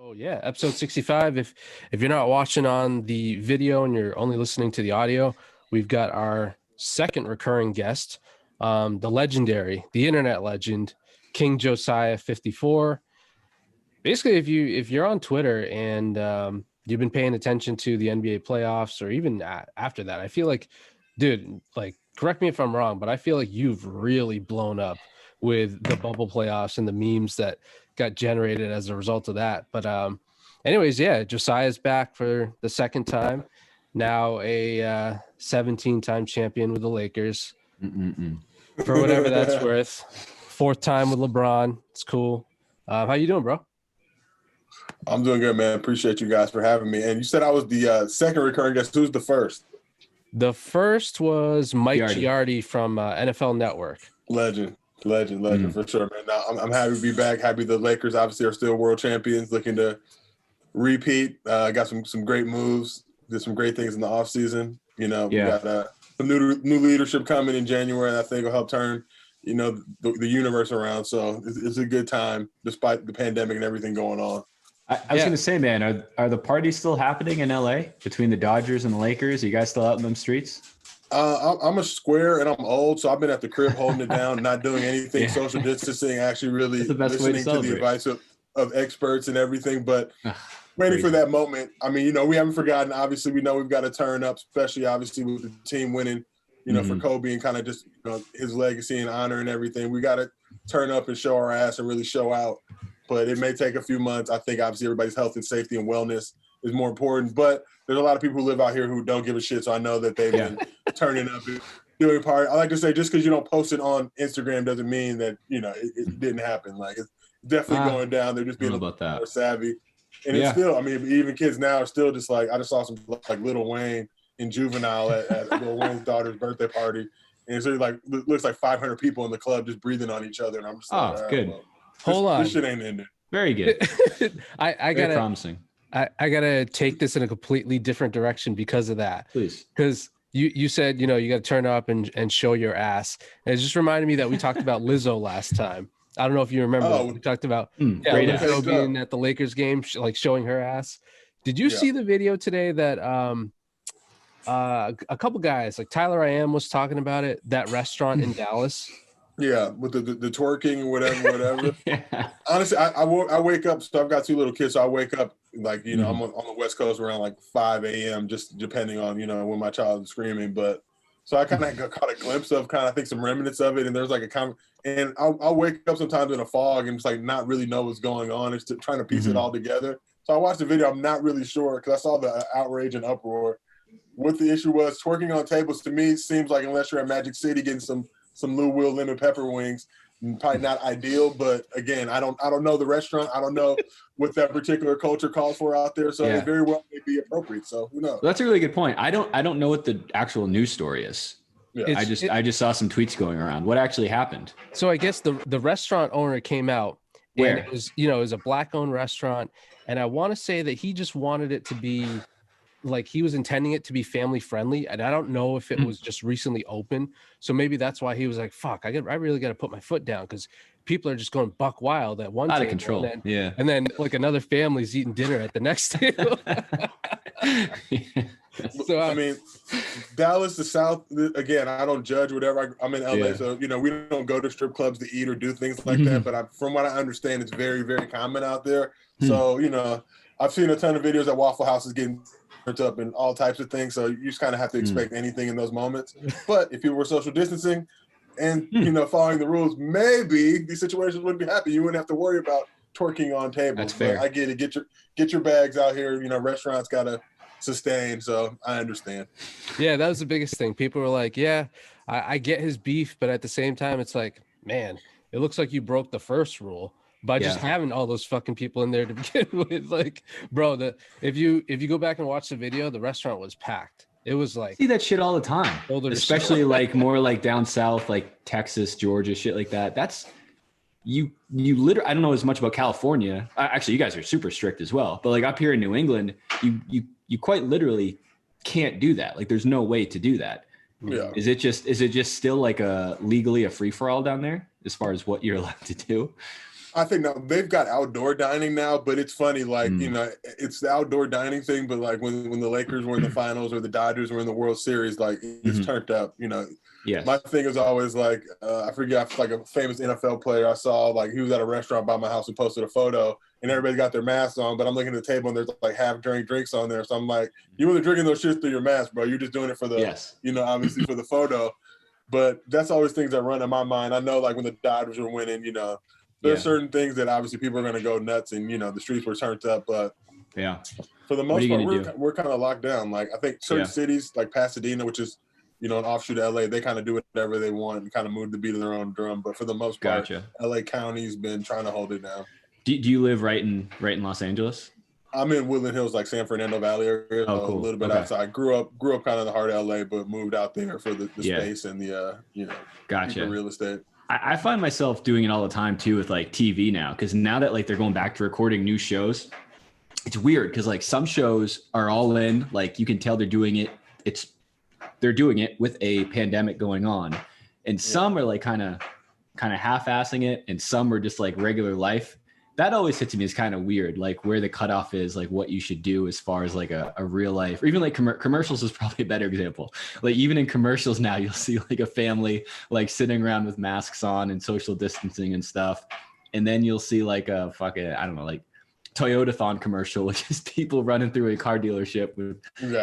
Oh yeah, episode 65. If you're not watching on the video and you're only listening to the audio, we've got our second recurring guest, the legendary, the internet legend, King Josiah 54. Basically, if you're on Twitter and you've been paying attention to the NBA playoffs or even after that, I feel like, dude, like correct me if I'm wrong, but I feel like you've really blown up with the bubble playoffs and the memes that got generated as a result of that. But anyways, yeah, Josiah's back for the second time. Now a 17-time champion with the Lakers. For whatever that's worth. Fourth time with LeBron. It's cool. How you doing, bro? I'm doing good, man. Appreciate you guys for having me. And you said I was the second recurring guest. Who's the first? The first was Mike Giardi from NFL Network. Legend for sure, man. Now, I'm happy to be back. Happy the Lakers obviously are still world champions, looking to repeat. Got some great moves, did some great things in the offseason. We got some new leadership coming in January, and I think will help turn the universe around. So it's a good time despite the pandemic and everything going on. I was going to say, man, are the parties still happening in LA between the Dodgers and the Lakers? Are you guys still out in them streets? I'm a square and I'm old, so I've been at the crib holding it down, not doing anything, social distancing, actually really listening to the advice of experts and everything, but waiting for that moment. I mean, we haven't forgotten. Obviously, we know we've got to turn up, especially obviously with the team winning, for Kobe and kind of just his legacy and honor and everything. We got to turn up and show our ass and really show out. But it may take a few months. I think obviously everybody's health and safety and wellness is more important. But there's a lot of people who live out here who don't give a shit. So I know that they've been turning up and doing a party. I like to say just because you don't post it on Instagram doesn't mean that, it didn't happen. Like it's definitely going down. They're just being a little more savvy. And it's still, I mean, even kids now are still just like, I just saw some like Lil Wayne and Juvenile at Lil Wayne's daughter's birthday party. And so it looks like 500 people in the club just breathing on each other. And I'm just like, oh, good. Well, Hold on. This shit ain't ending. Very good. I gotta promising. I gotta take this in a completely different direction because of that. Please. Because you said, you got to turn up and show your ass. And it just reminded me that we talked about Lizzo last time. I don't know if you remember. We talked about Lizzo being at the Lakers game, like showing her ass. Did you see the video today that a couple guys, like Tyler I Am was talking about it, that restaurant in Dallas? Yeah, with the twerking and whatever. Honestly, I wake up. So I've got two little kids, so I wake up like I'm on the West Coast around like 5 a.m. just depending on when my child is screaming. But so I kind of caught a glimpse of I think some remnants of it, and there's like and I'll wake up sometimes in a fog and just like not really know what's going on. It's trying to piece it all together. So I watched the video. I'm not really sure because I saw the outrage and uproar. What the issue was, twerking on tables to me seems like unless you're at Magic City getting some Lou Will lemon pepper wings, probably not ideal. But again, I don't know the restaurant. I don't know what that particular culture calls for out there. So it very well may be appropriate. So who knows? Well, that's a really good point. I don't know what the actual news story is. Yeah. I just saw some tweets going around. What actually happened? So I guess the restaurant owner came out. Where? And it was a black-owned restaurant, and I want to say that he just wanted it to be like he was intending it to be family friendly, and I don't know if it was just recently open. So maybe that's why he was like, "Fuck, I really got to put my foot down because people are just going buck wild at one out table, of control." And then like another family's eating dinner at the next table. So I mean, Dallas, the South. Again, I don't judge whatever. I'm in LA, so we don't go to strip clubs to eat or do things like that. But from what I understand, it's very, very common out there. So I've seen a ton of videos at Waffle Houses getting up and all types of things. So you just kind of have to expect anything in those moments. But if people were social distancing and following the rules, maybe these situations wouldn't be happening. You wouldn't have to worry about twerking on tables. That's fair. But I get it. Get your bags out here. Restaurants gotta sustain. So I understand. Yeah, that was the biggest thing. People were like, "Yeah, I get his beef," but at the same time, it's like, man, it looks like you broke the first rule by just having all those fucking people in there to begin with. Like, bro, if you go back and watch the video, the restaurant was packed. It was like, I see that shit all the time, especially like more like down south, like Texas, Georgia, shit like that. That's you literally. I don't know as much about California. Actually, you guys are super strict as well. But like up here in New England, you quite literally can't do that. Like, there's no way to do that. Yeah. Is it just still like legally a free for all down there as far as what you're allowed to do? I think now they've got outdoor dining now, but it's funny, like, you know, it's the outdoor dining thing, but like when the Lakers were in the finals or the Dodgers were in the World Series, like it's turned up, you know. Yes. My thing is always like, I forget, like a famous NFL player I saw, like he was at a restaurant by my house and posted a photo and everybody got their masks on, but I'm looking at the table and there's like half drink drinks on there. So I'm like, you wasn't drinking those shits through your mask, bro. You're just doing it for the, you know, obviously for the photo. But that's always things that run in my mind. I know like when the Dodgers were winning, you know, there's certain things that obviously people are going to go nuts and, you know, the streets were turned up. But for the most part, we're kind of locked down. Like I think certain cities like Pasadena, which is, you know, an offshoot of LA, they kind of do whatever they want and kind of move the beat of their own drum. But for the most part, LA County's been trying to hold it down. Do you live right in Los Angeles? I'm in Woodland Hills, like San Fernando Valley area, so a little bit outside. Grew up kind of in the heart of LA, but moved out there for the space and the you know, the real estate. I find myself doing it all the time too with like TV now, because now that like they're going back to recording new shows, it's weird because like some shows are all in, like you can tell they're doing it. They're doing it with a pandemic going on, and some are like kind of half-assing it, and some are just like regular life. That always hits me as kind of weird, like where the cutoff is, like what you should do as far as like a real life, or even like commercials is probably a better example. Like even in commercials now, you'll see like a family like sitting around with masks on and social distancing and stuff. And then you'll see like a fucking, I don't know, like Toyotathon commercial, which is people running through a car dealership with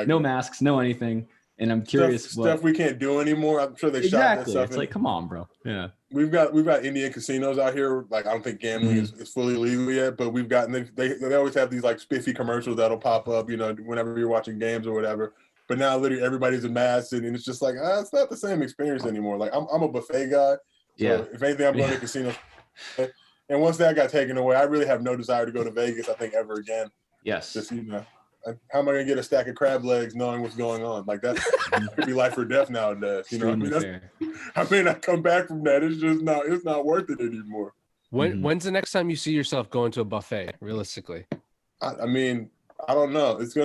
no masks, no anything. And I'm curious stuff we can't do anymore. I'm sure they shot that stuff. It's like, come on, bro. Yeah. We've got Indian casinos out here. Like I don't think gambling is fully legal yet, but we've got they always have these like spiffy commercials that'll pop up, you know, whenever you're watching games or whatever. But now literally everybody's in masks and it's just like it's not the same experience anymore. Like I'm a buffet guy. So if anything, I'm going to casinos. And once that got taken away, I really have no desire to go to Vegas, I think, ever again. Yes. Just, you know, how am I going to get a stack of crab legs knowing what's going on? Like that could be life or death nowadays. You know, I may not come back from that. It's not worth it anymore. When's the next time you see yourself going to a buffet, realistically? I mean, I don't know. It's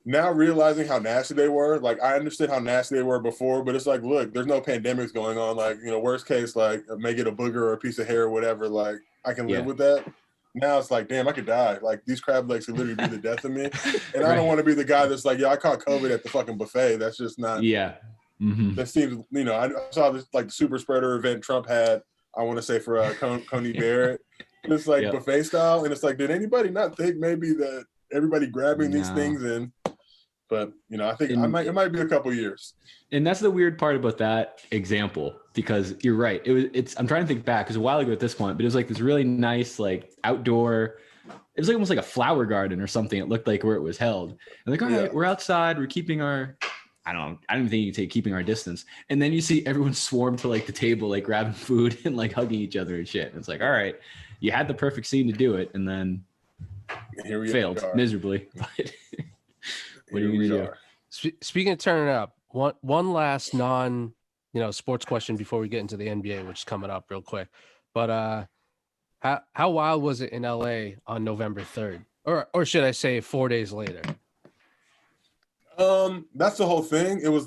now realizing how nasty they were. Like I understood how nasty they were before, but it's like, look, there's no pandemics going on. Like, you know, worst case, like may get a booger or a piece of hair or whatever. Like I can live with that. Now it's like, damn, I could die. Like these crab legs could literally be the death of me. And I don't want to be the guy that's like, I caught COVID at the fucking buffet. That's just not. Yeah. That seems, you know, I saw this like the super spreader event Trump had, I want to say for Coney Barrett. It's like buffet style. And it's like, did anybody not think maybe that everybody grabbing these things in? But, you know, I think it might be a couple years. And that's the weird part about that example, because you're right. I'm trying to think back, because a while ago at this point, but it was like this really nice, like outdoor, it was like almost like a flower garden or something. It looked like where it was held. And like, all right, we're outside. We're keeping I don't even think you can say keeping our distance. And then you see everyone swarm to like the table, like grabbing food and like hugging each other and shit. And it's like, all right, you had the perfect scene to do it. And then here we failed miserably. But what are you going to do? Speaking of turning up, one last sports question before we get into the NBA, which is coming up real quick. But how wild was it in LA on November 3rd? Or should I say 4 days later? That's the whole thing. It was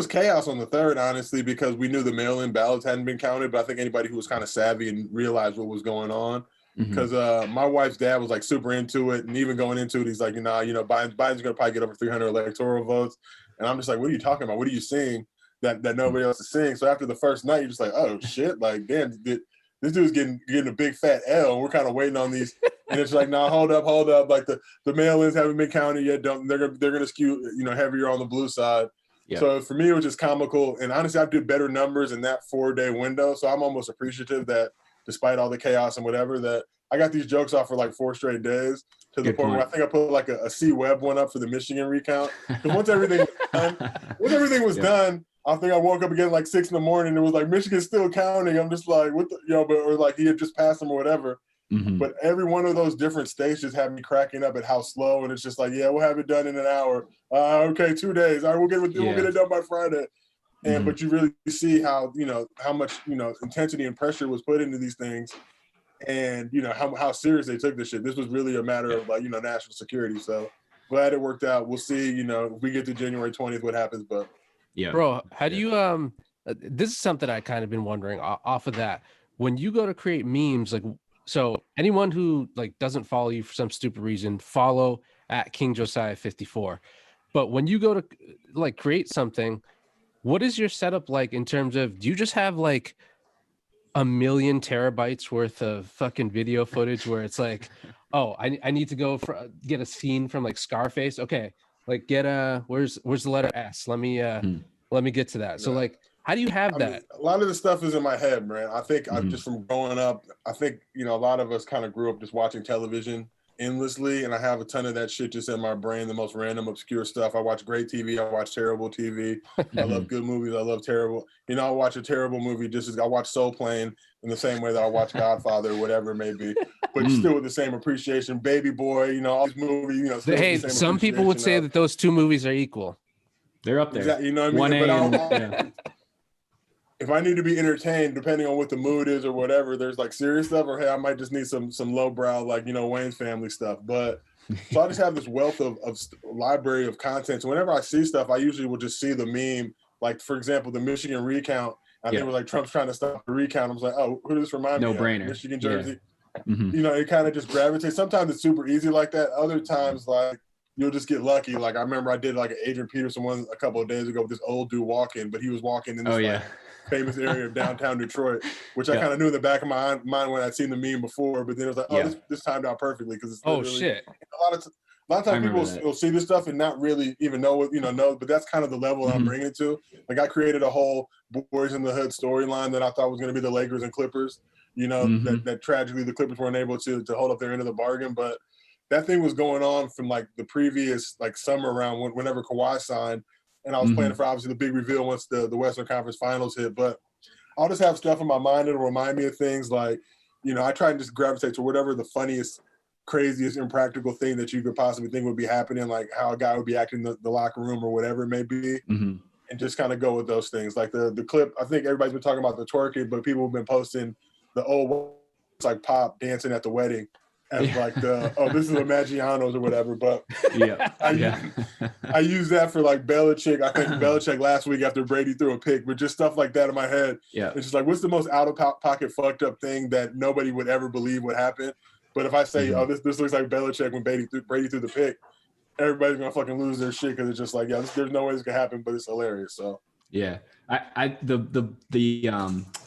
chaos on the 3rd, honestly, because we knew the mail-in ballots hadn't been counted, but I think anybody who was kind of savvy and realized what was going on. Because my wife's dad was like super into it, and even going into it, he's like, Biden's gonna probably get over 300 electoral votes, and I'm just like, what are you talking about? What are you seeing that nobody else is seeing? So after the first night, you're just like, oh shit, like damn, this dude's getting a big fat L. We're kind of waiting on these, and it's like, nah, hold up, like the mail-ins haven't been counted yet. They're gonna skew heavier on the blue side. Yeah. So for me, it was just comical, and honestly, I did better numbers in that 4-day window. So I'm almost appreciative that, despite all the chaos and whatever, that I got these jokes off for like 4 straight days to the point where I think I put like a C Webb one up for the Michigan recount. Because once everything was done, I think I woke up again like 6 in the morning and it was like, Michigan's still counting. I'm just like, what the, or like he had just passed them or whatever. But every one of those different states just had me cracking up at how slow. And it's just like, we'll have it done in an hour. Okay, 2 days. All right, we'll get it done by Friday. And but you really see how how much intensity and pressure was put into these things, and how serious they took this shit. This was really a matter of like national security. So glad it worked out. We'll see. If we get to January 20th, what happens. But bro, how do you this is something I kind of been wondering off of that. when you go to create memes, like, so anyone who like doesn't follow you for some stupid reason, follow at King Josiah 54. But when you go to like create something, what is your setup like in terms of, do you just have like a million terabytes worth of fucking video footage where it's like, oh, I need to go get a scene from like Scarface. Okay, like get where's the letter S? Let me get to that. So like, how do you have that? mean, a lot of the stuff is in my head, man. I think I'm just from growing up. I think, you know, a lot of us kind of grew up just watching television endlessly, and I have a ton of that shit just in my brain, the most random, obscure stuff. I watch great TV. I watch terrible TV. I love good movies. I love terrible. You know, I watch a terrible movie just as I watch Soul Plane in the same way that I watch Godfather or whatever it may be, but still with the same appreciation. Baby Boy, you know, all these movies, you know. Hey, some people would say that those two movies are equal. They're up there. Exactly, you know what I mean? If I need to be entertained, depending on what the mood is or whatever, there's like serious stuff, or hey, I might just need some lowbrow, like, you know, Wayne's Family stuff. But so I just have this wealth of library of content. So whenever I see stuff, I usually will just see the meme. Like, for example, the Michigan recount. I think it was like Trump's trying to stop the recount. I was like, oh, who does this remind me of? No brainer. Michigan jersey. You know, it kind of just gravitates. Sometimes it's super easy like that. Other times, like, you'll just get lucky. Like, I remember I did like an Adrian Peterson one a couple of days ago with this old dude walking, but he was walking in this like famous area of downtown Detroit, which I kind of knew in the back of my mind when I'd seen the meme before, but then it was like, oh, this timed out perfectly because it's really, shit. A lot of times people will see this stuff and not really even know what, you know, but that's kind of the level I'm bringing it to. Like, I created a whole Boys in the Hood storyline that I thought was going to be the Lakers and Clippers, you know, that tragically the Clippers weren't able to hold up their end of the bargain, but that thing was going on from like the previous like summer round whenever Kawhi signed. And I was planning for obviously the big reveal once the Western Conference Finals hit. But I'll just have stuff in my mind that'll remind me of things like, you know, I try and just gravitate to whatever the funniest, craziest, impractical thing that you could possibly think would be happening, like how a guy would be acting in the locker room or whatever it may be. And just kind of go with those things. Like the clip, I think everybody's been talking about the twerking, but people have been posting the old like Pop dancing at the wedding as like this is a Maggiano's or whatever. But I use that for like Belichick. I think Belichick last week after Brady threw a pick, but just stuff like that in my head. It's just like, what's the most out of pocket fucked up thing that nobody would ever believe would happen? But if I say, oh, this looks like Belichick when Brady threw the pick, everybody's gonna fucking lose their shit because it's just like, there's no way this can happen, but it's hilarious. So the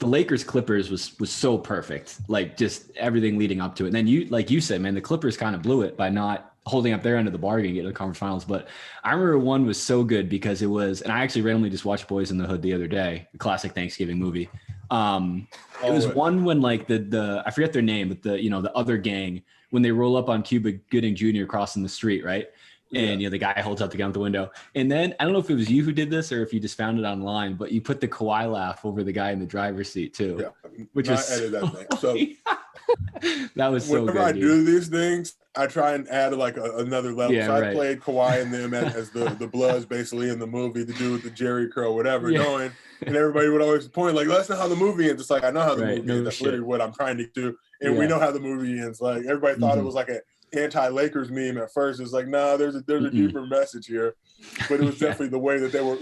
Lakers Clippers was so perfect, like just everything leading up to it. And then you said, man, the Clippers kind of blew it by not holding up their end of the bargain and getting to the conference finals. But I remember one was so good because it was, and I actually randomly just watched Boys in the Hood the other day, the classic Thanksgiving movie. It was one when like the I forget their name, but the other gang, when they roll up on Cuba Gooding Jr. crossing the street, right? And the guy holds up the gun out the window. And then I don't know if it was you who did this or if you just found it online, but you put the Kawhi laugh over the guy in the driver's seat too. Yeah, which was I edited that thing. So that was so good. Whenever I do these things, I try and add like another level. So I played Kawhi and them as the Bloods basically in the movie, the dude with the Jerry curl, whatever, knowing. And everybody would always point like, that's not how the movie ends. It's like, I know how the movie ends. That's literally what I'm trying to do. And we know how the movie ends. Like, everybody thought it was like an anti-Lakers meme at first. It's like, nah, there's a deeper message here. But it was definitely the way that they were,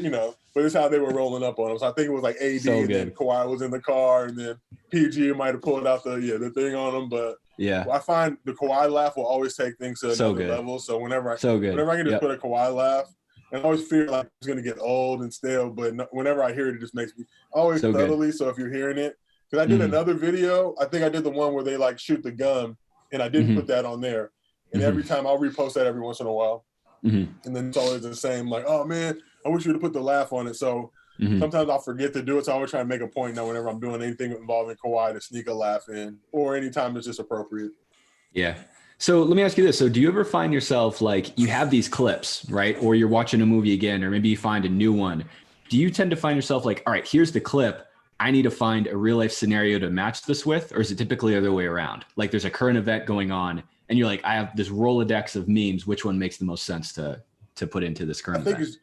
but it's how they were rolling up on him. So I think it was like AD and then Kawhi was in the car and then PG might have pulled out the thing on him. But I find the Kawhi laugh will always take things to another level. So whenever I can just put a Kawhi laugh, and I always feel like it's going to get old and stale, but whenever I hear it, it just makes me always subtly. So if you're hearing it, because I did another video, I think I did the one where they like shoot the gun, and I didn't put that on there. And every time I'll repost that every once in a while. And then it's always the same, like, oh man, I wish you would have put the laugh on it. So sometimes I'll forget to do it. So I always try to make a point now whenever I'm doing anything involving Kawhi to sneak a laugh in, or anytime it's just appropriate. Yeah. So let me ask you this. So do you ever find yourself like you have these clips, right? Or you're watching a movie again, or maybe you find a new one. Do you tend to find yourself like, all right, here's the clip. I need to find a real life scenario to match this with? Or is it typically the other way around? Like there's a current event going on and you're like, I have this Rolodex of memes. Which one makes the most sense to put into this current event?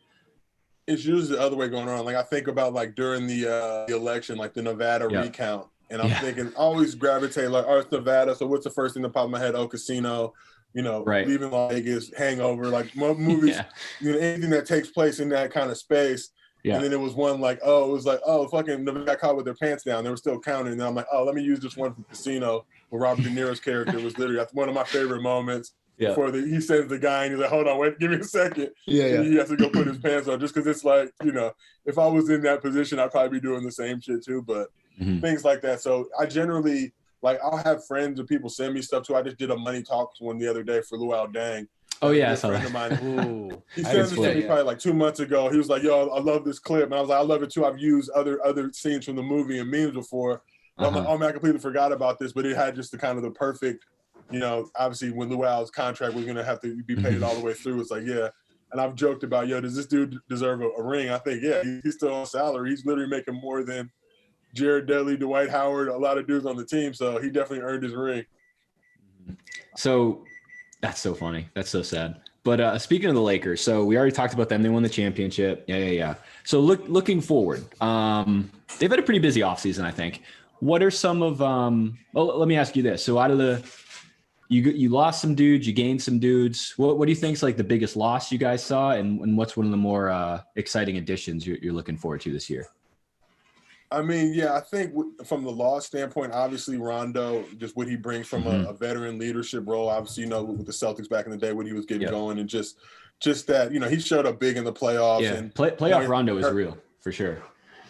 It's usually the other way going on. Like I think about like during the election, like the Nevada recount. And I'm thinking, always gravitate like, oh, it's Nevada. So what's the first thing that popped in my head? Oh, casino, leaving Las Vegas, Hangover, like movies, anything that takes place in that kind of space. Yeah. And then it was one like, oh, it was like, oh, fucking they got caught with their pants down. They were still counting. And then I'm like, oh, let me use this one from Casino where Robert De Niro's character was literally one of my favorite moments. Yeah. Before he sends the guy and he's like, hold on, wait, give me a second. Yeah, and he has to go put his pants on just because it's like, you know, if I was in that position, I'd probably be doing the same shit too. But things like that. So I generally, like, I'll have friends or people send me stuff too. I just did a money talks one the other day for Luau Dang. Oh, yeah. A friend of mine. He sent this to me probably like 2 months ago. He was like, yo, I love this clip. And I was like, I love it too. I've used other scenes from the movie and memes before. I'm like, oh man, I completely forgot about this. But it had just the perfect, you know, obviously when Luau's contract was going to have to be paid all the way through. It's like, yeah. And I've joked about, yo, does this dude deserve a ring? I think, yeah, he's still on salary. He's literally making more than Jared Dudley, Dwight Howard, a lot of dudes on the team. So he definitely earned his ring. So that's so funny. That's so sad. But speaking of the Lakers, so we already talked about them. They won the championship. Yeah. So looking forward, they've had a pretty busy offseason, I think. What are some of let me ask you this. So out of the you lost some dudes, you gained some dudes. What do you think is like the biggest loss you guys saw, and what's one of the more exciting additions you're looking forward to this year? I mean, yeah, I think from the loss standpoint, obviously Rondo, just what he brings from a veteran leadership role. Obviously, you know, with the Celtics back in the day when he was getting going, and just that, you know, he showed up big in the playoffs. Yeah, and playoff Rondo is real for sure.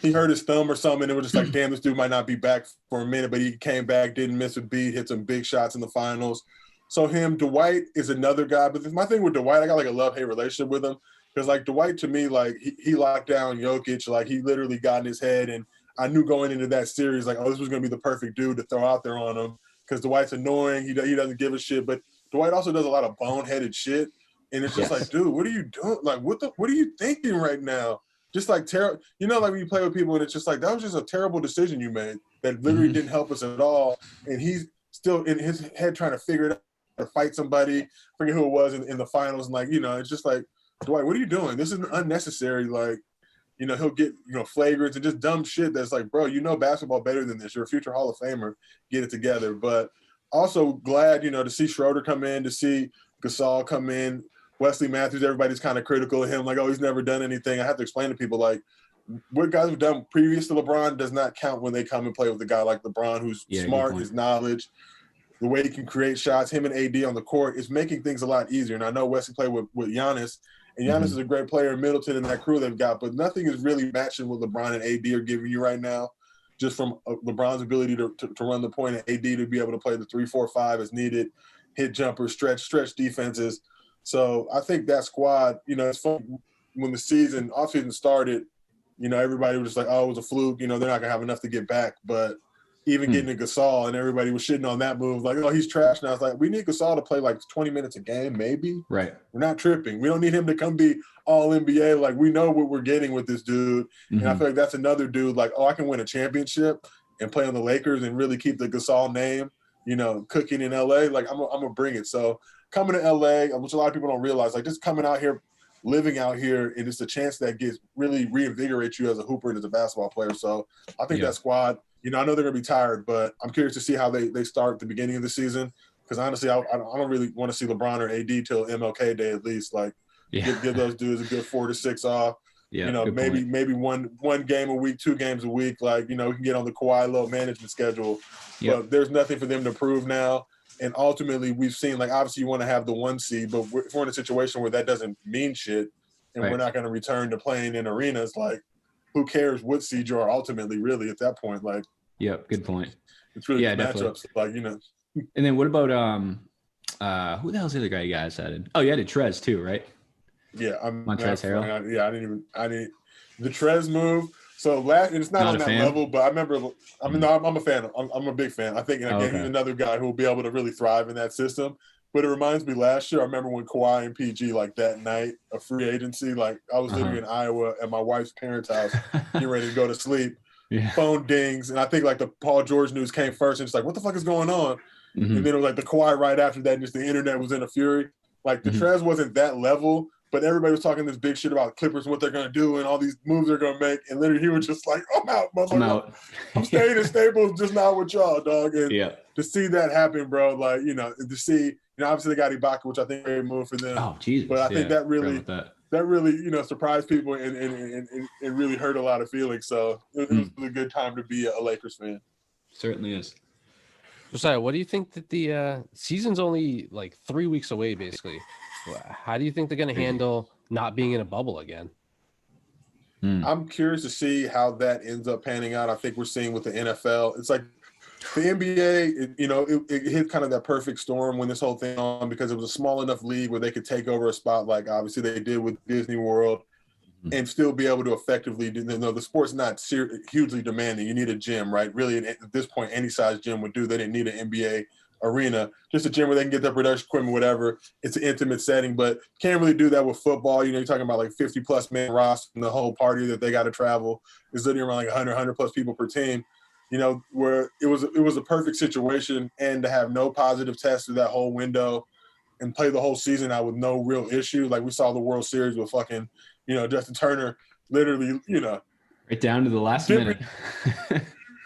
He hurt his thumb or something, and it was just like, damn, this dude might not be back for a minute, but he came back, didn't miss a beat, hit some big shots in the finals. So Dwight is another guy. But my thing with Dwight, I got like a love-hate relationship with him because like Dwight to me, like he locked down Jokic, like he literally got in his head, and I knew going into that series, like, oh, this was going to be the perfect dude to throw out there on him because Dwight's annoying. He doesn't give a shit, but Dwight also does a lot of boneheaded shit, and it's just like, dude, what are you doing? Like, what are you thinking right now? Just like terrible, you know, like when you play with people and it's just like, that was just a terrible decision you made that literally didn't help us at all. And he's still in his head trying to figure it out, to fight somebody, forget who it was in the finals. And like, you know, it's just like, Dwight, what are you doing? This is unnecessary. Like, you know, he'll get, you know, flagrants and just dumb shit that's like, bro, you know basketball better than this. You're a future Hall of Famer. Get it together. But also glad, you know, to see Schroeder come in, to see Gasol come in. Wesley Matthews, everybody's kind of critical of him, like, oh, he's never done anything. I have to explain to people, like, what guys have done previous to LeBron does not count when they come and play with a guy like LeBron, who's smart, his knowledge, the way he can create shots, him and AD on the court is making things a lot easier. And I know Wesley played with Giannis, and Giannis is a great player, Middleton and that crew they've got, but nothing is really matching what LeBron and AD are giving you right now, just from LeBron's ability to run the point and AD to be able to play the 3-4-5 as needed, hit jumpers, stretch defenses. So I think that squad, you know, it's fun when the offseason started, you know, everybody was just like, oh, it was a fluke. You know, they're not going to have enough to get back. But even getting to Gasol and everybody was shitting on that move, like, oh, he's trash. Now it's like, we need Gasol to play like 20 minutes a game, maybe. Right. We're not tripping. We don't need him to come be all NBA. Like, we know what we're getting with this dude. And I feel like that's another dude like, oh, I can win a championship and play on the Lakers and really keep the Gasol name, you know, cooking in LA. Like, I'm going to bring it. So, coming to LA, which a lot of people don't realize, like just coming out here, living out here, and it's a chance that really reinvigorates you as a hooper and as a basketball player. So I think that squad, you know, I know they're going to be tired, but I'm curious to see how they start at the beginning of the season. Because honestly, I don't really want to see LeBron or AD till MLK Day at least. Like, give those dudes a good 4 to 6 off. Yeah, you know, maybe one game a week, 2 games a week. Like, you know, we can get on the Kawhi low management schedule. But there's nothing for them to prove now. And ultimately, we've seen, like, obviously you want to have the 1 seed, but if we're in a situation where that doesn't mean shit and we're not going to return to playing in arenas, like, who cares what seed you are ultimately, really, at that point? Like, good point. It's really matchups, like, you know. And then what about who the hell's the other guy you guys added? Oh, you added Trez too, right? Yeah, Montrezl Harrell. I didn't the Trez move. So it's not on that level, but I remember. I'm a fan. I'm a big fan. I think he's another guy who will be able to really thrive in that system. But it reminds me, last year I remember when Kawhi and PG, like that night of free agency, like I was literally in Iowa at my wife's parents' house, getting ready to go to sleep. Phone dings, and I think like the Paul George news came first, and it's like, what the fuck is going on? And then it was like the Kawhi right after that, and just the internet was in a fury. Like the Trez wasn't that level. But everybody was talking this big shit about Clippers and what they're going to do and all these moves they're going to make. And literally he was just like, I'm out, motherfucker. I'm staying in Staples, just not with y'all, dog. And to see that happen, bro, like, you know, to see, you know, obviously they got Ibaka, which I think is a great move for them. Oh, Jesus. But I think that really, that really, surprised people and really hurt a lot of feelings. So it was a good time to be a Lakers fan. Certainly is. Josiah, what do you think that the season's only like 3 weeks away, basically? How do you think they're going to handle not being in a bubble again? I'm curious to see how that ends up panning out. I think we're seeing with the NFL, it's like the NBA, it hit kind of that perfect storm when this whole thing on, because it was a small enough league where they could take over a spot like obviously they did with Disney World and still be able to effectively do. The sport's not hugely demanding. You need a gym, right? Really, at this point, any size gym would do. They didn't need an NBA arena, just a gym where they can get their production equipment, whatever. It's an intimate setting, but can't really do that with football. You're talking about like 50+ man roster, and the whole party that they got to travel is literally around like 100+ people per team. Where it was a perfect situation, and to have no positive tests through that whole window and play the whole season out with no real issue. Like we saw the World Series with fucking, Justin Turner, literally, right down to the last minute.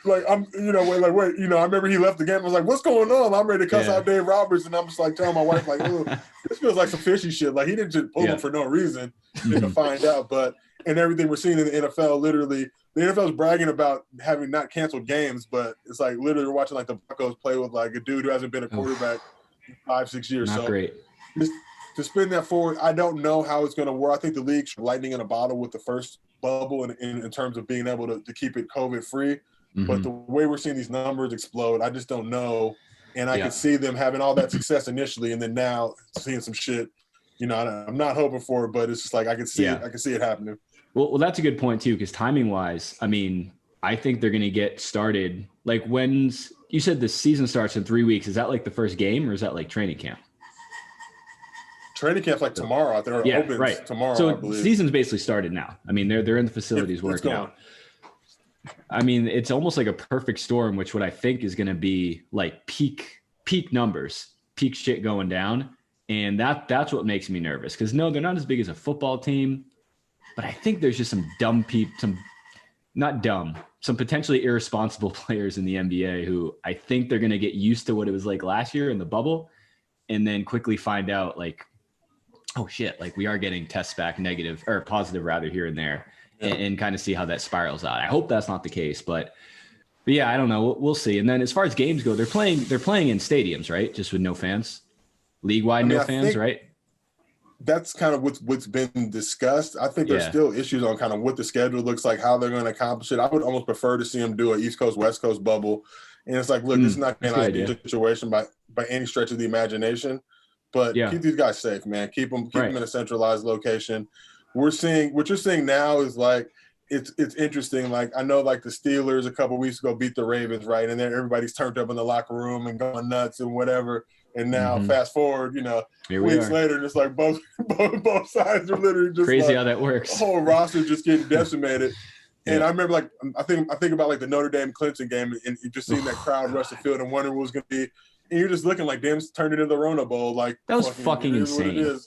Like I remember he left the game. I was like, "What's going on?" I'm ready to cuss out Dave Roberts, and I'm just like telling my wife, like, "Oh, this feels like some fishy shit." Like he didn't just pull him for no reason to find out. But and everything we're seeing in the NFL, literally, the NFL is bragging about having not canceled games, but it's like literally we're watching like the Broncos play with like a dude who hasn't been a quarterback in 5-6 years. Not great. Just to spin that forward, I don't know how it's going to work. I think the league's lightning in a bottle with the first bubble in terms of being able to keep it COVID free. But the way we're seeing these numbers explode, I just don't know. And I can see them having all that success initially, and then now seeing some shit. I'm not hoping for it, but it's just like I can see it. I can see it happening. Well, that's a good point too, because timing wise, I mean, I think they're going to get started. Like you said the season starts in 3 weeks. Is that like the first game, or is that like training camp? Training camp's like tomorrow. They're open tomorrow. So the season's basically started now. I mean, they're in the facilities working out. I mean, it's almost like a perfect storm, which what I think is going to be like peak numbers, peak shit going down. And that's what makes me nervous. Because no, they're not as big as a football team, but I think there's just some dumb people, some potentially irresponsible players in the NBA who I think they're going to get used to what it was like last year in the bubble, and then quickly find out like, oh shit, like we are getting tests back negative or positive rather here and there. And kind of see how that spirals out. I hope that's not the case, but yeah, I don't know. We'll see. And then as far as games go, they're playing in stadiums, right? Just with no fans, league-wide, no fans, right? That's kind of what's been discussed. I think there's still issues on kind of what the schedule looks like, how they're going to accomplish it. I would almost prefer to see them do an East Coast, West Coast bubble. And it's like, look, this is not an ideal situation by any stretch of the imagination, but keep these guys safe, man. Keep them in a centralized location. What you're seeing now is like it's interesting. Like I know like the Steelers a couple weeks ago beat the Ravens, right? And then everybody's turned up in the locker room and going nuts and whatever. And now fast forward, weeks later, just like both sides are literally just crazy like, how that works. The whole roster just getting decimated. And I remember like I think about like the Notre Dame Clemson game and just seeing that crowd rush the field and wondering what was going to be. And you're just looking like, damn, it's turned into the Rona Bowl. Like that was fucking insane.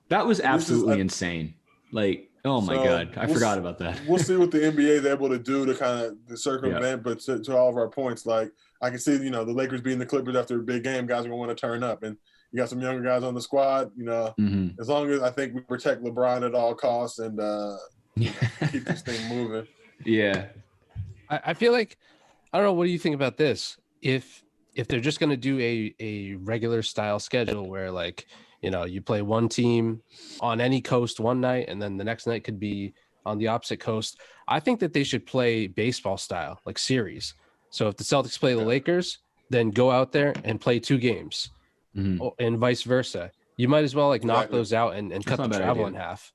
That was absolutely insane. Like, oh my God, I forgot about that. We'll see what the NBA is able to do to kind of circumvent, but to all of our points, like I can see, the Lakers beating the Clippers after a big game, guys are going to want to turn up. And you got some younger guys on the squad, as long as I think we protect LeBron at all costs and keep this thing moving. Yeah. I feel like, I don't know, what do you think about this? If they're just going to do a regular style schedule where like, you play one team on any coast one night, and then the next night could be on the opposite coast. I think that they should play baseball style, like series. So if the Celtics play the Lakers, then go out there and play 2 games, and vice versa. You might as well like knock those out and cut the travel in half.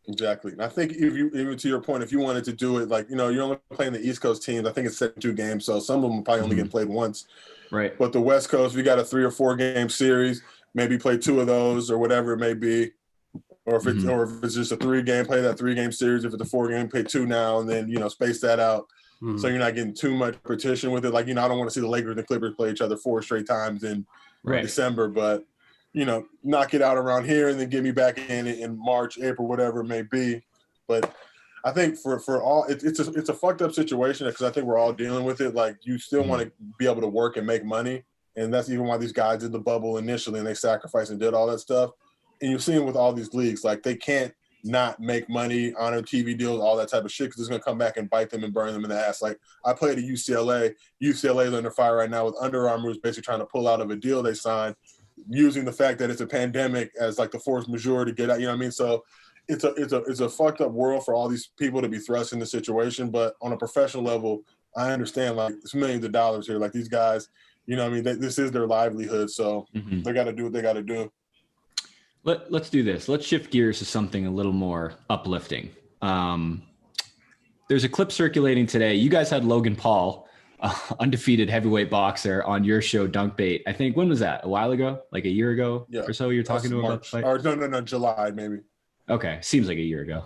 Exactly. And I think even to your point, if you wanted to do it, like, you're only playing the East Coast teams. I think it's 72 games, so some of them probably only get played once. Right. But the West Coast, we got a 3 or 4 game series. Maybe play 2 of those or whatever it may be, or if it's just a 3-game, play that 3-game series. If it's a 4-game, play 2 now, and then space that out, so you're not getting too much competition with it. Like I don't want to see the Lakers and Clippers play each other 4 straight times in December, but knock it out around here and then get me back in March, April, whatever it may be. But I think for all it's a fucked up situation because I think we're all dealing with it. Like you still want to be able to work and make money. And that's even why these guys did the bubble initially and they sacrificed and did all that stuff. And you're seeing with all these leagues, like they can't not make money, honor TV deals, all that type of shit, because it's going to come back and bite them and burn them in the ass. Like, I played at UCLA. UCLA's under fire right now with Under Armour, who's basically trying to pull out of a deal they signed, using the fact that it's a pandemic as like the force majeure to get out. You know what I mean? So it's a fucked up world for all these people to be thrust in the situation. But on a professional level, I understand, like, it's millions of dollars here. Like, these guys, you know what I mean? This is their livelihood. So they got to do what they got to do. Let's do this. Let's shift gears to something a little more uplifting. There's a clip circulating today. You guys had Logan Paul, undefeated heavyweight boxer, on your show Dunk Bait. I think, when was that? A while ago? Like a year ago or so? You're talking to him about the fight? Or no, July maybe. Okay, seems like a year ago.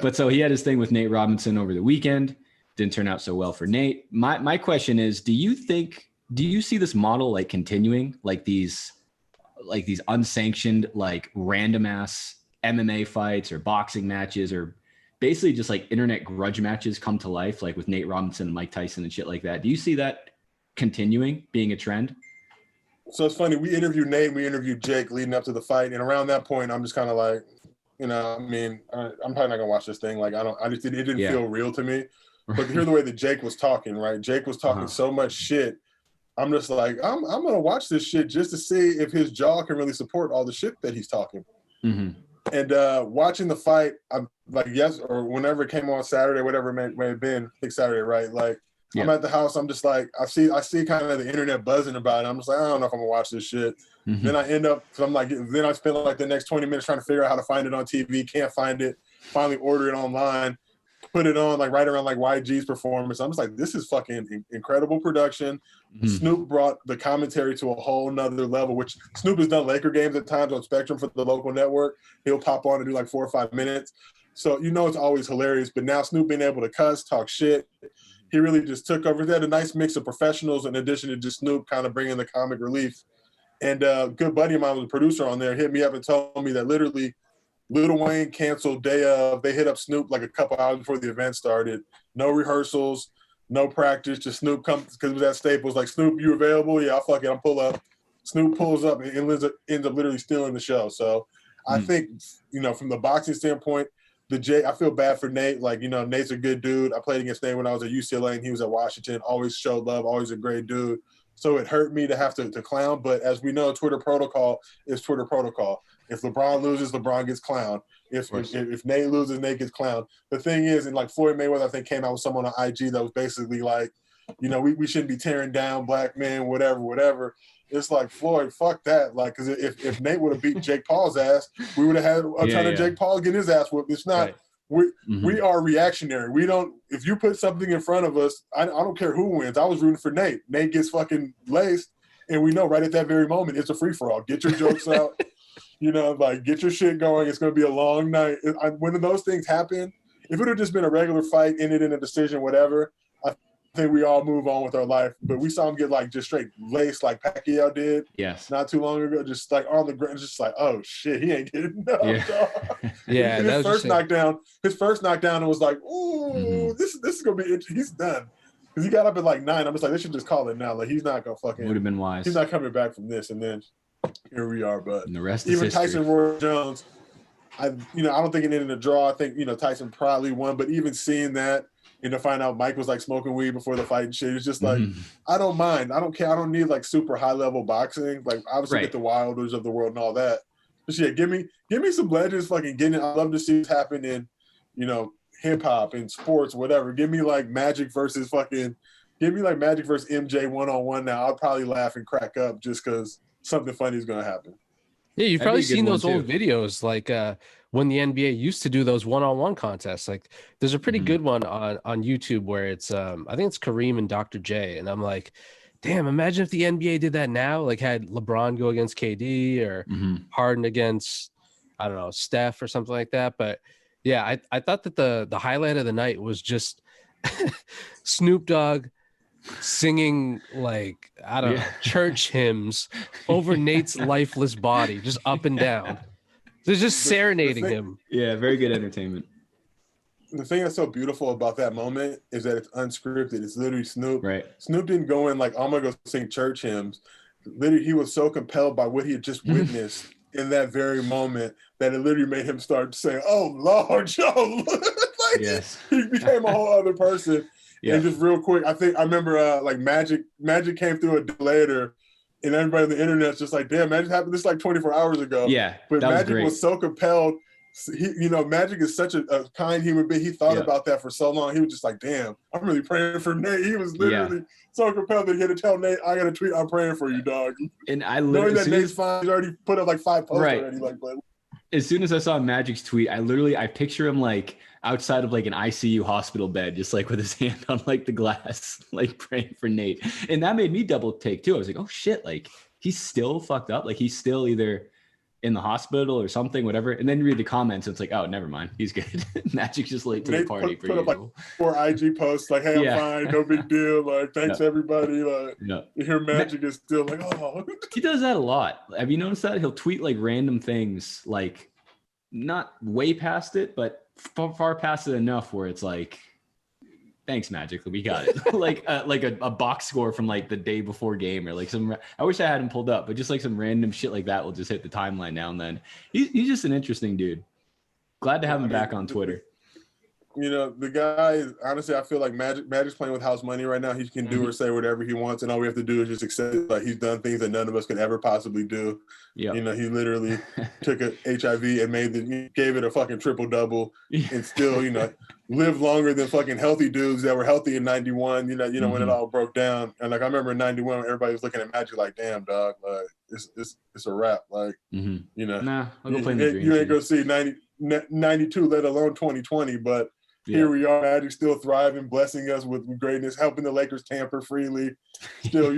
But so he had his thing with Nate Robinson over the weekend. Didn't turn out so well for Nate. My question is, do you see this model like continuing, like these unsanctioned, like random ass MMA fights or boxing matches, or basically just like internet grudge matches come to life, like with Nate Robinson and Mike Tyson and shit like that? Do you see that continuing, being a trend? So it's funny. We interviewed Nate, we interviewed Jake leading up to the fight. And around that point, I'm just kind of like, you know, I mean, I'm probably not gonna watch this thing. Like, it didn't feel real to me. But to hear the way that Jake was talking, right? Jake was talking so much shit. I'm just like, I'm gonna watch this shit just to see if his jaw can really support all the shit that he's talking. And watching the fight, I'm like, or whenever it came on Saturday, whatever it may have been, I think Saturday, right? Like, I'm at the house, I'm just like, I see kind of the internet buzzing about it. I'm just like, I don't know if I'm gonna watch this shit. Then I end up, cause I'm like, then I spend like the next 20 minutes trying to figure out how to find it on TV. Can't find it. Finally order it online. Put it on like right around like YG's performance. I'm just like, this is fucking incredible production. Snoop brought the commentary to a whole nother level, which Snoop has done Laker games at times on Spectrum for the local network. He'll pop on and do like 4 or 5 minutes. So, you know, it's always hilarious. But now Snoop being able to cuss, talk shit, he really just took over. They had a nice mix of professionals in addition to just Snoop kind of bringing the comic relief. And a good buddy of mine was a producer on there, hit me up and told me that literally Lil Wayne canceled day of. They hit up Snoop like a couple hours before the event started. No rehearsals, no practice. Just Snoop comes, because it was at Staples. Like, Snoop, you available? Yeah, I'll fuck it. I'll pull up. Snoop pulls up and ends up literally stealing the show. So I think, you know, from the boxing standpoint, I feel bad for Nate. Like, you know, Nate's a good dude. I played against Nate when I was at UCLA and he was at Washington. Always showed love. Always a great dude. So it hurt me to have to clown. But as we know, Twitter protocol is Twitter protocol. If LeBron loses, LeBron gets clowned. If Nate loses, Nate gets clowned. The thing is, and like Floyd Mayweather, I think, came out with someone on IG that was basically like, you know, we shouldn't be tearing down black men, whatever. It's like, Floyd, fuck that. Like, because if Nate would have beat Jake Paul's ass, we would have had a ton of Jake Paul getting his ass whooped. It's not. Right. We are reactionary. We don't. If you put something in front of us, I don't care who wins. I was rooting for Nate. Nate gets fucking laced, and we know right at that very moment it's a free for all. Get your jokes out. You know, like, get your shit going. It's going to be a long night. When those things happen, if it would have just been a regular fight, ended in a decision, whatever, I think we all move on with our life. But we saw him get like just straight laced like Pacquiao did. Yes. Not too long ago, just like on the ground, just like, oh shit, he ain't getting enough. Yeah. His first knockdown, it was like, ooh, this is gonna be interesting. He's done. Because he got up at like 9. I'm just like, they should just call it now. Like, he's not gonna fucking. Would have been wise. He's not coming back from this, and then here we are. But and the rest is even history. Tyson Roy Jones, I don't think it ended in a draw. I think, you know, Tyson probably won. But even seeing that, and to find out Mike was like smoking weed before the fight and shit, it's just like, I don't mind. I don't care. I don't need like super high level boxing. Like, obviously get the Wilders of the world and all that. But yeah, give me some legends fucking getting it. I love to see this happen in, you know, hip hop and sports, whatever. Give me like Magic versus MJ 1-on-1 now. I'll probably laugh and crack up just because something funny is going to happen. Yeah, you've probably seen those old videos, like when the NBA used to do those one-on-one contests. Like, there's a pretty good one on YouTube where it's I think it's Kareem and Dr. J, and I'm like, damn, imagine if the NBA did that now, like had LeBron go against KD or Harden against, I don't know, Steph or something like that. But yeah, I thought that the highlight of the night was just Snoop Dogg singing like, I don't know, church hymns over Nate's lifeless body, just up and down. They're just serenading him. Yeah, very good entertainment. The thing that's so beautiful about that moment is that it's unscripted. It's literally Snoop. Right. Snoop didn't go in like, I'm gonna go sing church hymns. Literally, he was so compelled by what he had just witnessed in that very moment that it literally made him start saying, "Oh Lord, Joe!" Like, yes, he became a whole other person. Yeah. And just real quick, I remember like Magic came through a day later, and everybody on the internet's just like, "Damn, Magic happened this like 24 hours ago." Yeah, but Magic was so compelled. Magic is such a kind human being. He thought about that for so long. He was just like, "Damn, I'm really praying for Nate." He was literally so compelled that he had to tell Nate, "I got to tweet, I'm praying for you, dog." And I literally, knowing that Nate's fine, he's already put up like 5 posts already. Like, but as soon as I saw Magic's tweet, I picture him like outside of like an ICU hospital bed, just like with his hand on like the glass, like praying for Nate. And that made me double take too. I was like, oh shit, like he's still fucked up. Like he's still either in the hospital or something, whatever. And then you read the comments and it's like, oh, never mind. He's good. Magic's just late to the party for you. Up like 4 IG posts like, "Hey, I'm fine. No big deal. Like, thanks everybody." Like, you hear Magic is still like, "Oh." He does that a lot. Have you noticed that? He'll tweet like random things, like not way past it, but far past it enough where it's like, thanks, Magic, we got it. like a box score from like the day before game, or like I wish I had him pulled up, but just like some random shit like that will just hit the timeline now and then. He's just an interesting dude. Glad to have him back on Twitter. The guy, honestly, I feel like Magic's playing with house money right now. He can do or say whatever he wants, and all we have to do is just accept it. Like, he's done things that none of us could ever possibly do. Yeah. He literally took a HIV and gave it a fucking triple-double, and still, lived longer than fucking healthy dudes that were healthy in 91, when it all broke down. And like, I remember in 91 when everybody was looking at Magic like, "Damn, dog, like it's a wrap." Like, nah, I'll go play in the dream you ain't gonna see 92, let alone 2020, but here we are, Magic still thriving, blessing us with greatness, helping the Lakers tamper freely. Still,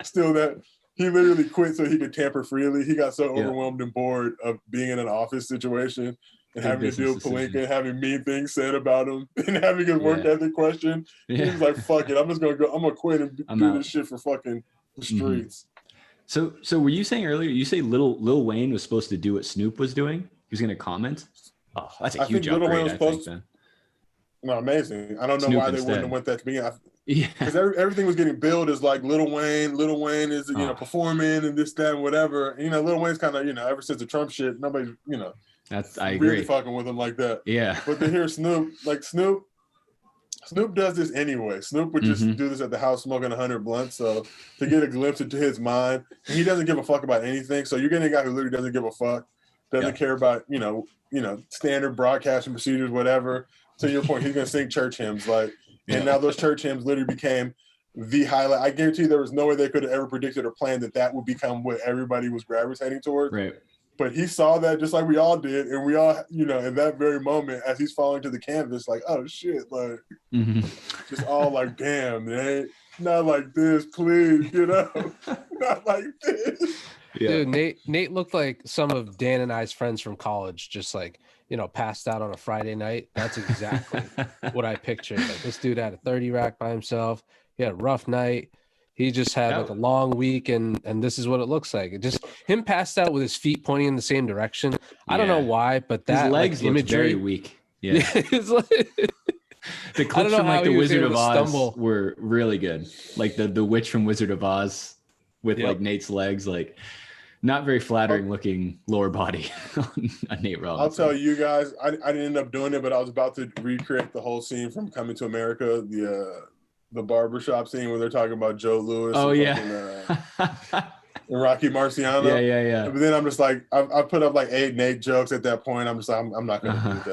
still that he literally quit so he could tamper freely. He got so overwhelmed and bored of being in an office situation and having to deal with Pelinka and having mean things said about him and having his work ethic questioned. He was like, "Fuck it, I'm gonna quit and do this shit for fucking the streets." So were you saying earlier, you say Lil Wayne was supposed to do what Snoop was doing? He was going to comment? Oh, that's a huge upgrade, I think, then. Well, amazing. I don't know why they wouldn't have went that to begin. Because everything was getting billed as like Lil Wayne. Lil Wayne is performing and this, that, and whatever. Lil Wayne's kind of ever since the Trump shit, nobody's I agree, really fucking with him like that. Yeah. But to hear Snoop does this anyway. Snoop would just do this at the house smoking 100 blunts. So to get a glimpse into his mind, and he doesn't give a fuck about anything. So you're getting a guy who literally doesn't give a fuck, doesn't care about standard broadcasting procedures, whatever. To your point, he's gonna sing church hymns, and now those church hymns literally became the highlight. I guarantee there was no way they could have ever predicted or planned that would become what everybody was gravitating towards. Right. But he saw that just like we all did, and we all, in that very moment, as he's falling to the canvas, like, oh shit, like, just all like, damn, man, not like this, please, not like this. Yeah. Dude, Nate looked like some of Dan and I's friends from college, just like, passed out on a Friday night. That's exactly what I pictured. Like, this dude had a 30 rack by himself. He had a rough night. He just had like a long week, and this is what it looks like. It just him passed out with his feet pointing in the same direction. I don't know why, but that his legs like, imagery very weak. Yeah. The clips from like the Wizard of Oz were really good. Like the witch from Wizard of Oz with like Nate's legs, like not very flattering looking lower body on Nate Robinson. I'll tell you guys, I didn't end up doing it, but I was about to recreate the whole scene from Coming to America, the barbershop scene where they're talking about Joe Louis. Oh, and Rocky Marciano. Yeah. But then I'm just like, I put up like 8 Nate jokes at that point. I'm just like, I'm not going to do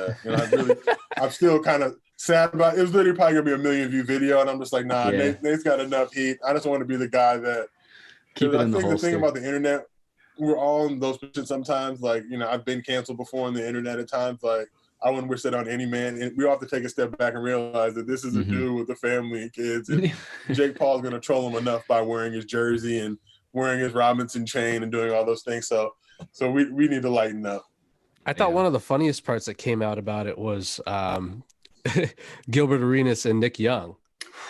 that. I'm still kind of sad about it. It was literally probably going to be a 1 million view video. And I'm just like, nah, Nate's got enough heat. I just want to be the guy that, keep it in the holster. The thing about the internet, we're all in those positions sometimes. Like, I've been canceled before on the internet at times. Like, I wouldn't wish that on any man. And we all have to take a step back and realize that this is a dude with a family and kids. And Jake Paul's going to troll him enough by wearing his jersey and wearing his Robinson chain and doing all those things. So we need to lighten up. I thought one of the funniest parts that came out about it was Gilbert Arenas and Nick Young.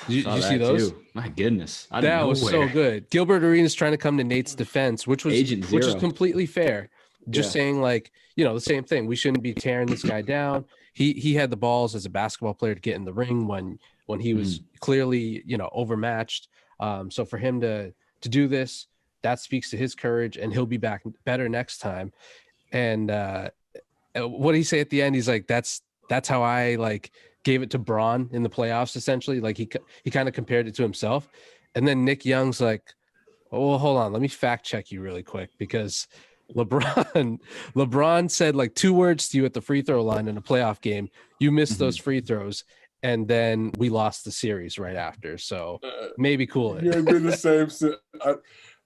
Did you see those? Too. My goodness. That was so good. Gilbert Arenas trying to come to Nate's defense, which was completely fair. Just saying, like, the same thing. We shouldn't be tearing this guy down. He had the balls as a basketball player to get in the ring when he was clearly, overmatched. So for him to do this, that speaks to his courage, and he'll be back better next time. And what did he say at the end? He's like, that's how I like gave it to Braun in the playoffs, essentially. Like he kind of compared it to himself. And then Nick Young's like, oh, well, hold on, let me fact check you really quick, because LeBron said like 2 words to you at the free throw line in a playoff game. You missed those free throws, and then we lost the series right after. So maybe cool it. Yeah, been the same.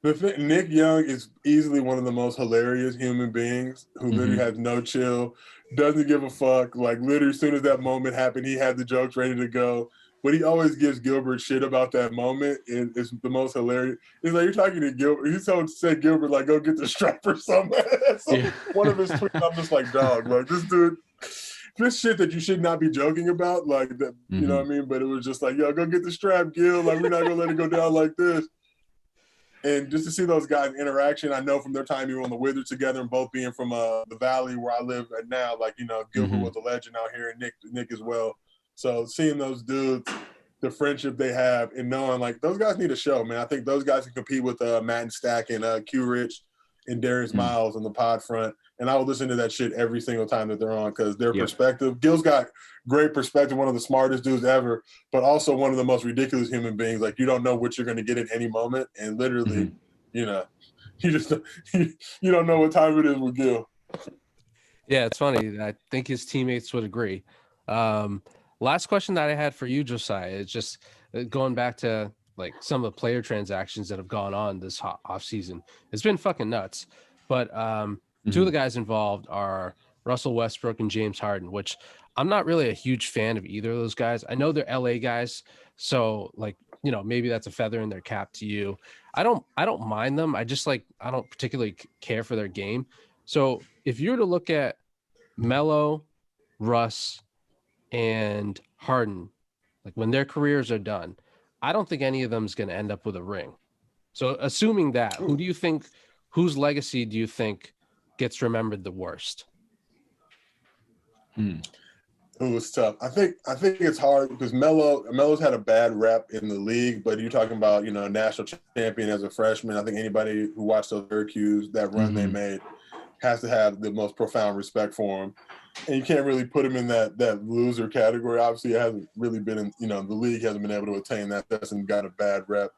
Nick Young is easily one of the most hilarious human beings who literally has no chill, doesn't give a fuck. Like literally, as soon as that moment happened, he had the jokes ready to go. But he always gives Gilbert shit about that moment, and it's the most hilarious. It's like you're talking to Gilbert. He's so said Gilbert like go get the strap or something. One of his tweets, I'm just like, dog, like this dude, this shit that you should not be joking about, like that. You know what I mean? But it was just like, yo, go get the strap, Gil. Like we're not gonna let it go down like this. And just to see those guys in interaction, I know from their time you were on the Wizards together and both being from the Valley where I live at now, like, you know, Gilbert was a legend out here, and Nick as well. So seeing those dudes, the friendship they have, and knowing like those guys need a show, man. I think those guys can compete with Matt and Stack and Q Rich and Darius Miles on the pod front. And I would listen to that shit every single time that they're on, because their perspective. Gil's got great perspective, one of the smartest dudes ever, but also one of the most ridiculous human beings. Like you don't know what you're going to get at any moment, and literally, you know, you just you don't know what time it is with Gil. Yeah, it's funny. I think his teammates would agree. Last question that I had for you, Josiah, is just going back to like some of the player transactions that have gone on this off season. It's been fucking nuts. But 2 of the guys involved are Russell Westbrook and James Harden, which I'm not really a huge fan of either of those guys. I know they're LA guys, so like, you know, maybe that's a feather in their cap to you. I don't mind them. I just like, I don't particularly care for their game. So if you were to look at Melo, Russ, and Harden, like when their careers are done, I don't think any of them is going to end up with a ring. So assuming that, whose legacy do you think gets remembered the worst? It was tough. I think it's hard because Melo's had a bad rep in the league, but you're talking about, you know, national champion as a freshman. I think anybody who watched those Syracuse, that run they made, has to have the most profound respect for him. And you can't really put him in that loser category. Obviously, it hasn't really been in, you know, the league hasn't been able to attain that. That's and got a bad rep.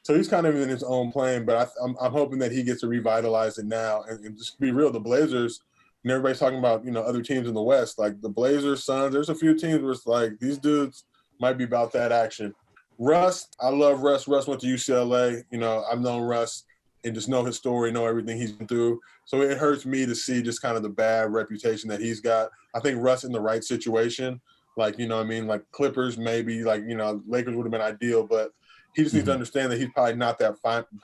So he's kind of in his own plane, but I'm hoping that he gets to revitalize it now. And just to be real, the Blazers, and everybody's talking about, you know, other teams in the West, like the Blazers, Suns, there's a few teams where it's like these dudes might be about that action. Russ, I love Russ. Russ went to UCLA. You know, I've known Russ and just know his story, know everything he's been through. So it hurts me to see just kind of the bad reputation that he's got. I think Russ in the right situation, like, you know what I mean, like Clippers maybe, like, you know, Lakers would have been ideal, but he just needs to understand that he's probably not that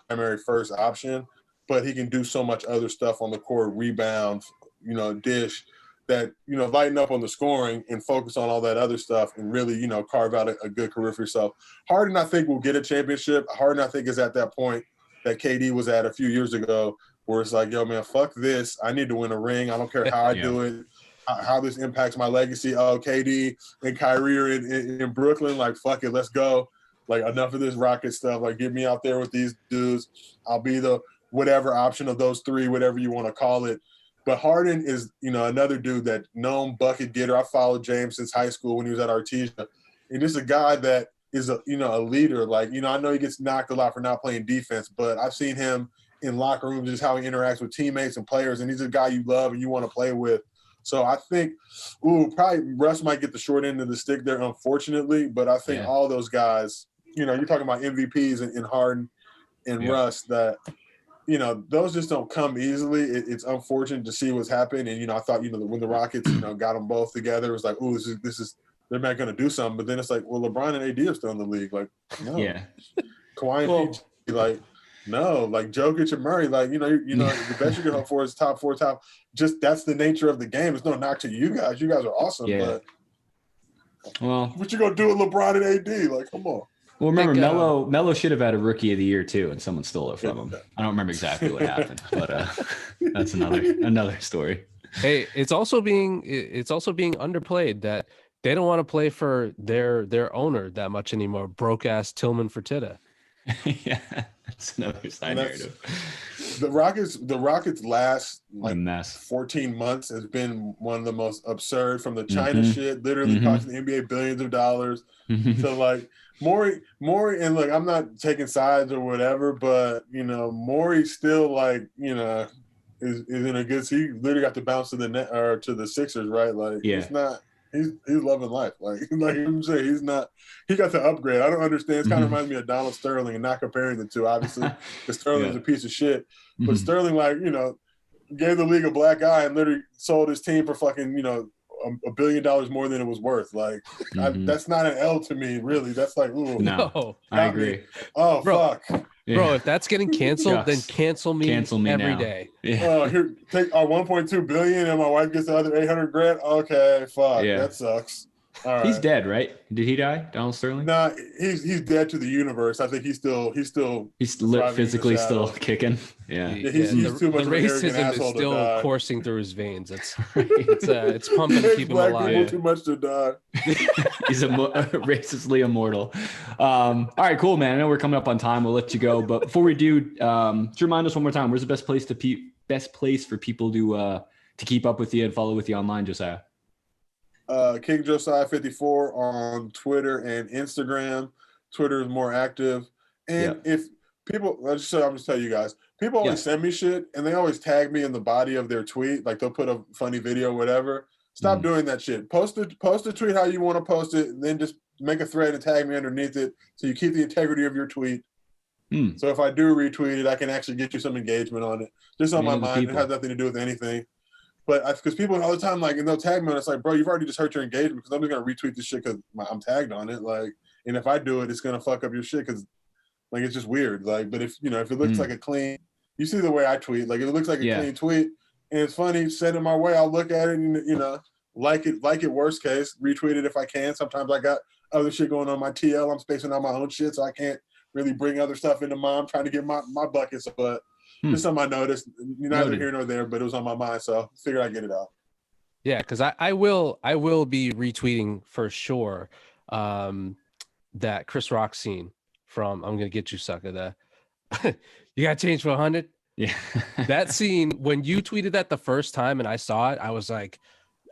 primary first option, but he can do so much other stuff on the court, rebounds, you know, dish, that, you know, lighten up on the scoring and focus on all that other stuff and really, you know, carve out a good career for yourself. Harden, I think, will get a championship. Harden, I think, is at that point that KD was at a few years ago where it's like, yo, man, fuck this. I need to win a ring. I don't care how I do it, how this impacts my legacy. Oh, KD and Kyrie are in Brooklyn. Like, fuck it, let's go. Like, enough of this Rocket stuff. Like, get me out there with these dudes. I'll be the whatever option of those 3, whatever you want to call it. But Harden is, you know, another dude that known bucket getter. I followed James since high school when he was at Artesia. And just a guy that is a, you know, a leader. Like, you know, I know he gets knocked a lot for not playing defense, but I've seen him in locker rooms, just how he interacts with teammates and players. And he's a guy you love and you want to play with. So I think, probably Russ might get the short end of the stick there, unfortunately. But I think all those guys, you know, you're talking about MVPs in Harden and Russ that, you know, those just don't come easily. It's unfortunate to see what's happened. And, you know, I thought, you know, when the Rockets, you know, got them both together, it was like, this is they're not going to do something. But then it's like, well, LeBron and AD are still in the league. Like, no. Yeah. Kawhi and PG, like, no. Like, Jokic and Murray, like, you know, the best you can hope for is top 4. Just that's the nature of the game. It's no knock to you guys. You guys are awesome. Yeah. But what you going to do with LeBron and AD? Like, come on. Well, remember, Melo should have had a Rookie of the Year too, and someone stole it from him. I don't remember exactly what happened, but that's another story. Hey, it's also being underplayed that they don't want to play for their owner that much anymore. Broke ass Tillman Fertitta. Yeah, that's another side narrative. The Rockets last like mess. 14 months has been one of the most absurd, from the China shit, literally costing the NBA billions of dollars, to like Morey, and look, I'm not taking sides or whatever, but you know, Morey's still like, you know, is in a good. He literally got to bounce to the net or to the Sixers, right? Like he's not. He's loving life. Like I'm saying, he's not. He got to upgrade. I don't understand. It kind of reminds me of Donald Sterling, and not comparing the two, obviously, because Sterling's a piece of shit. But Sterling, like, you know, gave the league a black eye and literally sold his team for fucking, you know, $1 billion more than it was worth. Like that's not an L to me, really. That's like, ooh, no, I agree. Me. Oh, bro, fuck. Bro, if that's getting canceled, then cancel me every day. Yeah. Here, take our 1.2 billion, and my wife gets the other 800 grand. Okay, fuck, that sucks. All right. He's dead, right? Did he die, Donald Sterling? Nah, he's dead to the universe. I think he's physically still kicking. Yeah, he's too much. The racism is still coursing through his veins. It's pumping to keep him black alive. People too much to die. He's racistly immortal. All right, cool, man. I know we're coming up on time. We'll let you go, but before we do, just remind us one more time. Where's the best place for people to keep up with you and follow with you online, Josiah? King Josiah 54 on Twitter and Instagram. Twitter is more active. And if people, I'm just tell you guys, people always send me shit and they always tag me in the body of their tweet. Like they'll put a funny video or whatever. Stop doing that shit. Post a tweet how you want to post it, and then just make a thread and tag me underneath it so you keep the integrity of your tweet. So if I do retweet it, I can actually get you some engagement on it. Just on my mind. It has nothing to do with anything. But because people all the time, like, and they'll tag me, and it's like, bro, you've already just hurt your engagement because I'm just gonna retweet this shit because I'm tagged on it. Like, and if I do it, it's gonna fuck up your shit because, like, it's just weird. Like, but if it looks like a clean, you see the way I tweet, like, if it looks like a clean tweet and it's funny, send it my way. I'll look at it and like it. Worst case, retweet it if I can. Sometimes I got other shit going on my TL. I'm spacing out my own shit, so I can't really bring other stuff into mine. I'm trying to get my buckets, but. Just something I noticed, neither here nor there, but it was on my mind, so I figured I'd get it out. Yeah, because I will be retweeting for sure that Chris Rock scene from "I'm Gonna Get You, Sucker." That you got change for 100. Yeah, that scene when you tweeted that the first time and I saw it, I was like,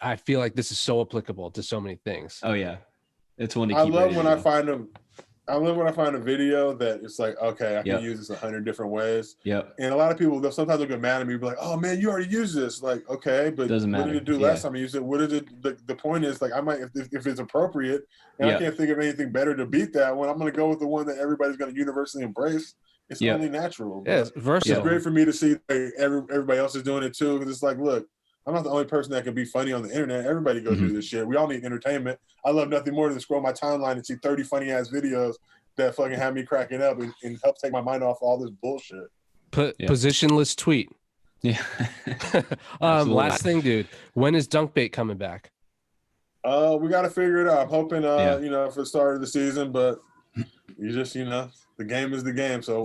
I feel like this is so applicable to so many things. Oh yeah, it's one to keep. I love when I find a video that it's like, okay, I can use this 100 different ways. Yep. And a lot of people, they'll sometimes get mad at me, be like, "Oh man, you already used this." Like, okay, but what did it do last time I used it? What did it? The point is, like, I might, if it's appropriate, and I can't think of anything better to beat that one, I'm going to go with the one that everybody's going to universally embrace. It's only natural. Yeah, it's versatile. It's great for me to see like, everybody else is doing it too, because it's like, look, I'm not the only person that can be funny on the internet. Everybody go do this shit. We all need entertainment. I love nothing more than to scroll my timeline and see 30 funny ass videos that fucking have me cracking up and help take my mind off all this bullshit. Positionless tweet. Yeah. Last thing, dude. When is Dunkbait coming back? We got to figure it out. I'm hoping, for the start of the season, but you just, the game is the game. So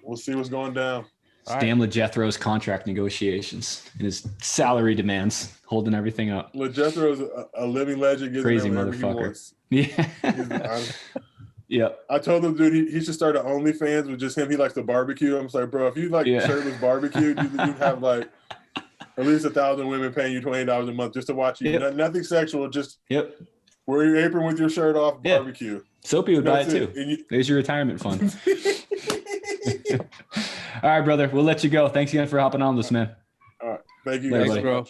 we'll see what's going down. Stan LeJethro's contract negotiations and his salary demands, holding everything up. LeJethro's a living legend. Crazy motherfucker. Yeah. Yeah. I told him, dude, he should start an OnlyFans with just him. He likes to barbecue. I'm just like, bro, if you like shirtless barbecue, you'd have like at least 1,000 women paying you $20 a month just to watch you. Nothing sexual, just wear your apron with your shirt off, barbecue. Soapy would buy it too. There's your retirement fund. All right, brother. We'll let you go. Thanks again for hopping on this, man. All right. Thank you guys. Thanks, bro.